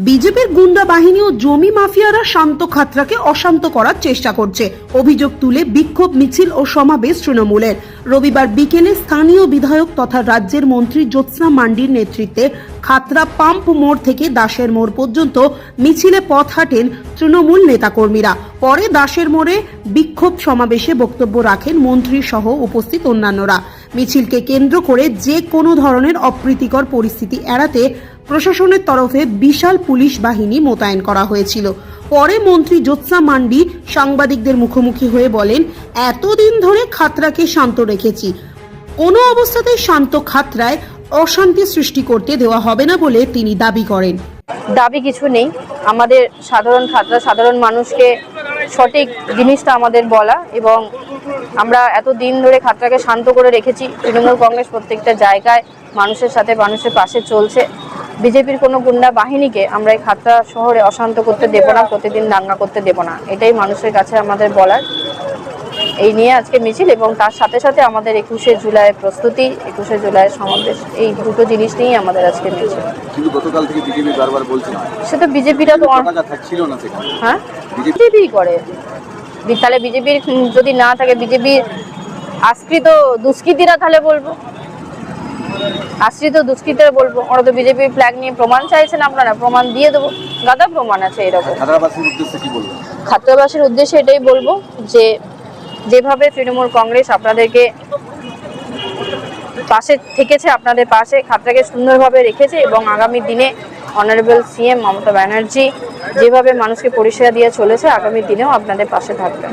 বিজেপির গুন্ডা বাহিনী ও জমি মাফিয়ারা শান্ত খাতড়াকে অশান্ত করার চেষ্টা করছে। অভিযোগ তুলে বিক্ষোভ মিছিল ও সমাবেশ তৃণমূলের। রবিবার বিকেলে স্থানীয় বিধায়ক তথা রাজ্যের মন্ত্রী জ্যোৎস্না মান্ডির নেতৃত্বে খাতড়া পাম্প মোড় থেকে দাসের মোড় পর্যন্ত মিছিলে পথ হাঁটেন তৃণমূল নেতাকর্মীরা। পরে দাসের মোড়ে বিক্ষোভ সমাবেশে বক্তব্য রাখেন মন্ত্রী সহ উপস্থিত অন্যান্যরা। মিছিলকে কেন্দ্র করে যে কোনো ধরনের অপ্রীতিকর পরিস্থিতি এড়াতে প্রশাসনের তরফে বিশাল পুলিশ বাহিনী মোতায়েন করা হয়েছিল। পরে মন্ত্রী জ্যোৎস্না মান্ডি সাংবাদিকদের মুখোমুখি হয়ে বলেন, এতদিন ধরে খাতড়াকে শান্ত রেখেছি, কোনো অবস্থাতেই শান্ত খাতড়ায় অশান্তি সৃষ্টি করতে দেওয়া হবে না বলে তিনি দাবি করেন। দাবি কিছু নেই, আমাদের সাধারণ মানুষকে সঠিক জিনিসটা আমাদের বলা, এবং আমরা এতদিন ধরে খাতড়াকে শান্ত করে রেখেছি। তৃণমূল কংগ্রেস প্রত্যেকটা জায়গায় মানুষের সাথে মানুষের পাশে চলছে। বিজেপির কোনো গুন্ডা বাহিনীকে আমরা এই খাতড়া শহরে অশান্ত করতে দেব না, প্রতিদিন দাঙ্গা করতে দেব না, এটাই মানুষের কাছে আমাদের বলার। এই নিয়ে আজকে মিছিল, এবং তার সাথে সাথে আমাদের 21শে জুলাই প্রস্তুতি, 21শে জুলাই সমাবেশ, এই দুটো জিনিস নিয়েই আমাদের আজকে মিছিল। কিন্তু গতকাল থেকে বিজেপি বারবার বলছে না, সেটা বিজেপিরা তো থাকছিল না সেখানে। হ্যাঁ, বিজেপি করে। তাহলে বিজেপির যদি না থাকে, বিজেপির আশ্রিত দুষ্কৃতীরা, তাহলে বলবো আশ্রিত দুষ্কৃতীরা বলবো। ওরা তো বিজেপির ফ্ল্যাগ নিয়ে প্রমাণ চাইছেন, আপনারা প্রমাণ দিয়ে দেবো, গাদা প্রমাণ আছে এরকম। খাতড়াবাসীর উদ্দেশ্যে কি বলবেন? খাতড়াবাসীর উদ্দেশ্যে এটাই বলবো যে যেভাবে তৃণমূল কংগ্রেস আপনাদেরকে পাশে থেকেছে, আপনাদের পাশে খাতড়াকে সুন্দরভাবে রেখেছে, এবং আগামী দিনে অনারেবল সিএম মমতা ব্যানার্জি যেভাবে মানুষকে পরিষেবা দিয়ে চলেছে, আগামী দিনেও আপনাদের পাশে থাকবেন।